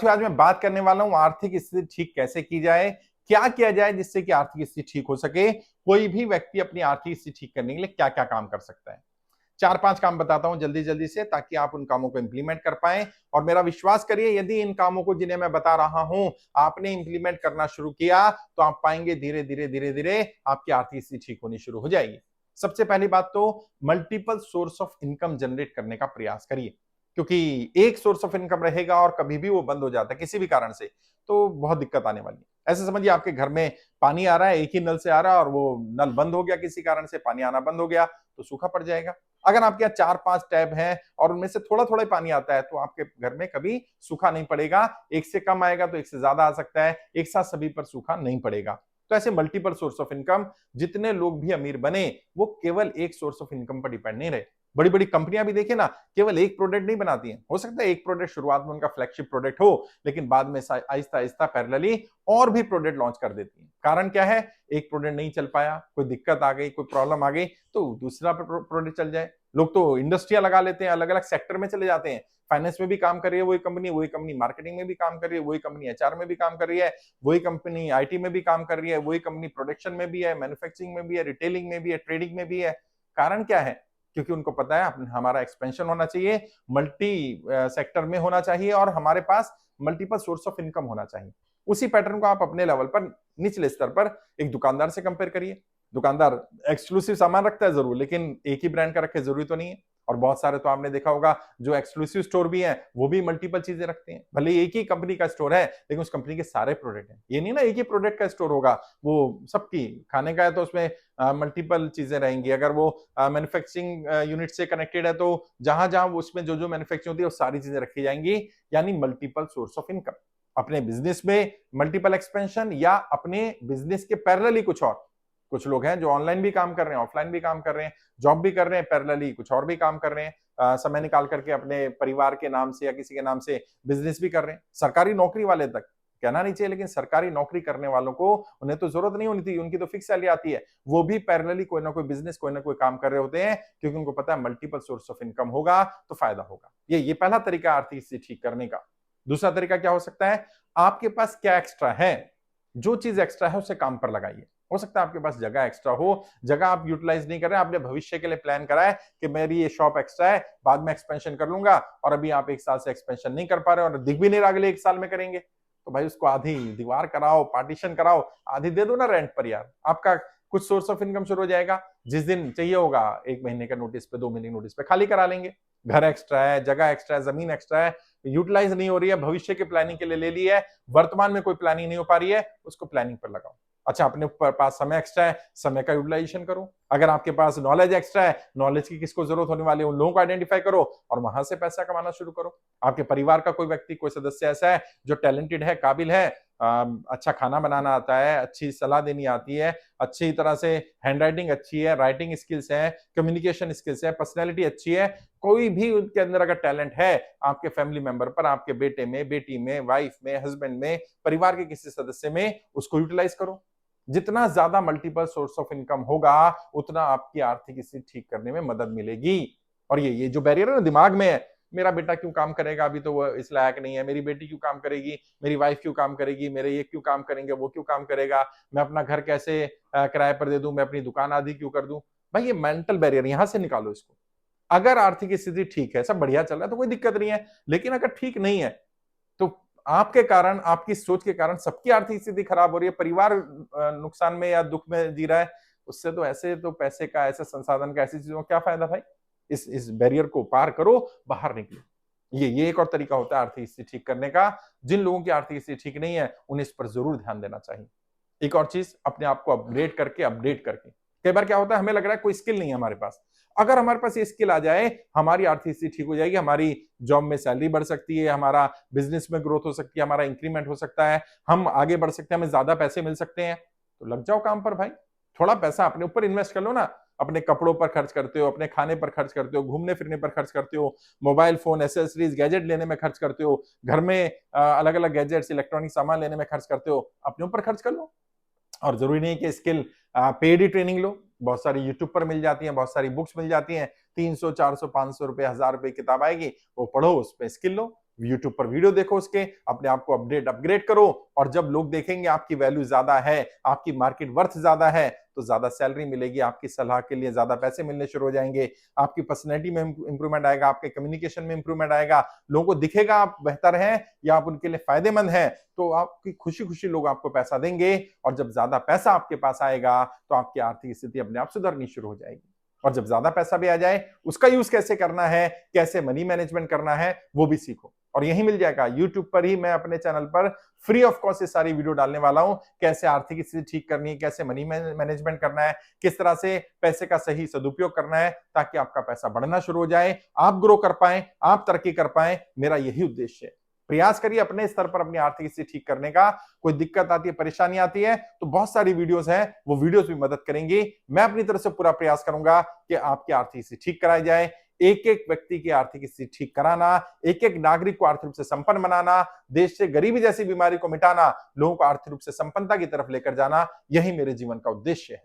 तो आज मैं बात करने वाला हूं आर्थिक स्थिति ठीक कैसे की जाए, क्या किया जाए जिससे कि आर्थिक स्थिति ठीक हो सके। कोई भी व्यक्ति अपनी आर्थिक स्थिति ठीक करने के लिए क्या क्या काम कर सकता है। चार पांच काम बताता हूं जल्दी जल्दी से, ताकि आप उन कामों को इंप्लीमेंट कर पाएं। और मेरा विश्वास करिए, यदि इन कामों को जिन्हें मैं बता रहा हूं आपने इंप्लीमेंट करना शुरू किया तो आप पाएंगे धीरे धीरे धीरे धीरे आपकी आर्थिक स्थिति ठीक होनी शुरू हो जाएगी। सबसे पहली बात तो multiple source of income generate करने का प्रयास करिए, क्योंकि एक सोर्स ऑफ इनकम रहेगा और कभी भी वो बंद हो जाता है किसी भी कारण से, तो बहुत दिक्कत आने वाली है। ऐसे समझिए आपके घर में पानी आ रहा है, एक ही नल से आ रहा है और वो नल बंद हो गया, किसी कारण से पानी आना बंद हो गया तो सूखा पड़ जाएगा। अगर आपके यहाँ चार पांच टैब हैं और उनमें से थोड़ा थोड़ा पानी आता है तो आपके घर में कभी सूखा नहीं पड़ेगा। एक से कम आएगा तो एक से ज्यादा आ सकता है, एक साथ सभी पर सूखा नहीं पड़ेगा। तो ऐसे मल्टीपल सोर्स ऑफ इनकम, जितने लोग भी अमीर बने वो केवल एक सोर्स ऑफ इनकम पर डिपेंड नहीं रहे। बड़ी बड़ी कंपनियां भी देखे ना, केवल एक प्रोडक्ट नहीं बनाती हैं। हो सकता है एक प्रोडक्ट शुरुआत में उनका फ्लैगशिप प्रोडक्ट हो, लेकिन बाद में आहिस्ता आहिस्ता पैरेलली और भी प्रोडक्ट लॉन्च कर देती हैं। कारण क्या है? एक प्रोडक्ट नहीं चल पाया, कोई दिक्कत आ गई, कोई प्रॉब्लम आ गई तो दूसरा प्रोडक्ट चल जाए। लोग तो इंडस्ट्रियां लगा लेते हैं, अलग अलग सेक्टर में चले जाते हैं। फाइनेंस में भी काम कर रही है वही कंपनी मार्केटिंग में भी काम कर रही है वही कंपनी, एचआर में भी काम कर रही है वही कंपनी, आईटी में भी काम कर रही है वही कंपनी, प्रोडक्शन में भी है, मैन्युफैक्चरिंग में भी है, रिटेलिंग में भी है, ट्रेडिंग में भी है। कारण क्या है? क्योंकि उनको पता है हमारा एक्सपेंशन होना चाहिए, मल्टी सेक्टर में होना चाहिए और हमारे पास मल्टीपल सोर्स ऑफ इनकम होना चाहिए। उसी पैटर्न को आप अपने लेवल पर, निचले स्तर पर एक दुकानदार से कंपेयर करिए। दुकानदार एक्सक्लूसिव सामान रखता है जरूर, लेकिन एक ही ब्रांड का रखे जरूरी तो नहीं है। और बहुत सारे तो आपने देखा होगा जो एक्सक्लूसिव स्टोर भी हैं वो भी मल्टीपल चीजें रखते हैं। भले एक ही कंपनी का स्टोर है लेकिन उस कंपनी के सारे प्रोडक्ट हैं। ये नहीं ना एक ही प्रोडक्ट का स्टोर होगा, वो सबकी खाने का है तो उसमें मल्टीपल चीजें रहेंगी। अगर वो मैन्युफैक्चरिंग यूनिट से कनेक्टेड है तो जहां जहां उसमें जो जो मैन्युफैक्चरिंग होती है वो सारी चीजें रखी जाएंगी। यानी मल्टीपल सोर्स ऑफ इनकम। अपने बिजनेस में मल्टीपल एक्सपेंशन या अपने बिजनेस के पैरेलली कुछ और। कुछ लोग हैं जो ऑनलाइन भी काम कर रहे हैं, ऑफलाइन भी काम कर रहे हैं, जॉब भी कर रहे हैं, पैरेलली कुछ और भी काम कर रहे हैं। समय निकाल करके अपने परिवार के नाम से या किसी के नाम से बिजनेस भी कर रहे हैं। सरकारी नौकरी वाले तक कहना नहीं चाहिए, लेकिन सरकारी नौकरी करने वालों को, उन्हें तो जरूरत नहीं होनी थी, उनकी तो फिक्स सैलरी आती है। वो भी पैरेलली कोई ना कोई बिजनेस, कोई ना कोई काम कर रहे होते हैं, क्योंकि उनको पता है मल्टीपल सोर्स ऑफ इनकम होगा तो फायदा होगा। ये पहला तरीका आर्थिक स्थिति ठीक करने का। दूसरा तरीका क्या हो सकता है? आपके पास क्या एक्स्ट्रा है, जो चीज एक्स्ट्रा है उसे काम पर लगाइए। हो सकता है आपके पास जगह एक्स्ट्रा हो, जगह आप यूटिलाइज नहीं कर रहे हैं, आपने भविष्य के लिए प्लान करा है कि मेरी ये शॉप एक्स्ट्रा है, बाद में एक्सपेंशन कर लूंगा, और अभी आप एक साल से एक्सपेंशन नहीं कर पा रहे और दिख भी नहीं रहा अगले एक साल में करेंगे, तो भाई उसको आधी दीवार कराओ, पार्टीशन कराओ, आधी दे दो ना रेंट पर यार। आपका कुछ सोर्स ऑफ इनकम शुरू हो जाएगा। जिस दिन चाहिए होगा, एक महीने का नोटिस पे, 2 महीने नोटिस पे खाली करा लेंगे। घर एक्स्ट्रा है, जगह एक्स्ट्रा है, जमीन एक्स्ट्रा है, यूटिलाइज नहीं हो रही है, भविष्य के प्लानिंग के लिए ले ली है, वर्तमान में कोई प्लानिंग नहीं हो पा रही है, उसको प्लानिंग पर लगाओ। अच्छा, अपने पास समय एक्स्ट्रा है, समय का यूटिलाइजेशन करो। अगर आपके पास नॉलेज एक्स्ट्रा है, नॉलेज की किसको जरूरत होने वाली है उन लोगों को आइडेंटिफाई करो और वहां से पैसा कमाना शुरू करो। आपके परिवार का कोई व्यक्ति, कोई सदस्य ऐसा है जो टैलेंटेड है, काबिल है, अच्छा खाना बनाना आता है, अच्छी सलाह देनी आती है, अच्छी तरह से हैंड राइटिंग अच्छी है, राइटिंग स्किल्स है, कम्युनिकेशन स्किल्स है, पर्सनैलिटी अच्छी है, कोई भी उनके अंदर अगर टैलेंट है, आपके फैमिली मेंबर पर, आपके बेटे में, बेटी में, वाइफ में, हस्बैंड में, परिवार के किसी सदस्य में, उसको यूटिलाइज करो। जितना ज्यादा मल्टीपल सोर्स ऑफ इनकम होगा उतना आपकी आर्थिक स्थिति ठीक करने में मदद मिलेगी। और ये जो बैरियर है ना दिमाग में है, मेरा बेटा क्यों काम करेगा, अभी तो वो इस लायक नहीं है, मेरी बेटी क्यों काम करेगी, मेरी वाइफ क्यों काम करेगी, मेरे ये क्यों काम करेंगे, वो क्यों काम करेगा, मैं अपना घर कैसे किराए पर दे दूं, मैं अपनी दुकान आधी क्यों कर दूं। भाई ये मेंटल बैरियर यहां से निकालो इसको। अगर आर्थिक स्थिति ठीक है, सब बढ़िया चल रहा है तो कोई दिक्कत नहीं है, लेकिन अगर ठीक नहीं है तो आपके कारण, आपकी सोच के कारण सबकी आर्थिक स्थिति खराब हो रही है, परिवार नुकसान में या दुख में जी रहा है, उससे तो ऐसे तो पैसे का, ऐसे संसाधन का, ऐसी चीजों का क्या फायदा भाई। इस बैरियर को पार करो, बाहर निकलो। ये एक और तरीका होता है आर्थिक स्थिति ठीक करने का। जिन लोगों की आर्थिक स्थिति ठीक नहीं है उन्हें इस पर जरूर ध्यान देना चाहिए। एक और चीज, अपने आप को अपडेट करके। कई बार क्या होता है, हमें लग रहा है कोई स्किल नहीं है हमारे पास। अगर हमारे पास ये स्किल आ जाए, हमारी आर्थिक स्थिति ठीक हो जाएगी, हमारी जॉब में सैलरी बढ़ सकती है, हमारा बिजनेस में ग्रोथ हो सकती है, हमारा इंक्रीमेंट हो सकता है, हम आगे बढ़ सकते हैं, हमें ज्यादा पैसे मिल सकते हैं। तो लग जाओ काम पर भाई। थोड़ा पैसा अपने ऊपर इन्वेस्ट कर लो ना। अपने कपड़ों पर खर्च करते हो, अपने खाने पर खर्च करते हो, घूमने फिरने पर खर्च करते हो, मोबाइल फोन, एसेसरीज, गैजेट लेने में खर्च करते हो, घर में अलग अलग गैजेट्स, इलेक्ट्रॉनिक सामान लेने में खर्च करते हो, अपने ऊपर खर्च कर लो। और जरूरी नहीं कि स्किल पेड ही ट्रेनिंग लो, बहुत सारी यूट्यूब पर मिल जाती है, बहुत सारी बुक्स मिल जाती हैं, 300 400 500 रुपए, 1000 रुपए किताब आएगी, वो पढ़ो, उस पर स्किल लो। यूट्यूब पर वीडियो देखो उसके, अपने आप को अपग्रेड करो, और जब लोग देखेंगे आपकी वैल्यू ज्यादा है, आपकी मार्केट वर्थ ज्यादा है, तो ज्यादा सैलरी मिलेगी, आपकी सलाह के लिए ज्यादा पैसे मिलने शुरू हो जाएंगे, आपकी पर्सनैलिटी में इंप्रूवमेंट आएगा, आपके कम्युनिकेशन में इंप्रूवमेंट आएगा, लोगों को दिखेगा आप बेहतर हैं या आप उनके लिए फायदेमंद हैं, तो आपकी खुशी खुशी लोग आपको पैसा देंगे, और जब ज्यादा पैसा आपके पास आएगा तो आपकी आर्थिक स्थिति अपने आप सुधरनी शुरू हो जाएगी। और जब ज्यादा पैसा भी आ जाए, उसका यूज कैसे करना है, कैसे मनी मैनेजमेंट करना है, वो भी सीखो, और यही मिल जाएगा यूट्यूब पर ही। मैं अपने चैनल पर फ्री ऑफ कॉस्ट ये सारी वीडियो डालने वाला हूं, कैसे आर्थिक स्थिति ठीक करनी है, कैसे मनी मैनेजमेंट करना है, किस तरह से पैसे का सही सदुपयोग करना है, ताकि आपका पैसा बढ़ना शुरू हो जाए, आप ग्रो कर पाए, आप तरक्की कर पाए। मेरा यही उद्देश्य है। प्रयास करिए अपने स्तर पर अपनी आर्थिक स्थिति ठीक करने का। कोई दिक्कत आती है, परेशानी आती है, तो बहुत सारी वीडियोस हैं, वो वीडियोस भी मदद करेंगी। मैं अपनी तरफ से पूरा प्रयास करूंगा कि आपकी आर्थिक स्थिति ठीक कराई जाए। एक एक व्यक्ति की आर्थिक स्थिति ठीक कराना, एक एक नागरिक को आर्थिक रूप से संपन्न बनाना, देश से गरीबी जैसी बीमारी को मिटाना, लोगों को आर्थिक रूप से संपन्नता की तरफ लेकर जाना, यही मेरे जीवन का उद्देश्य है।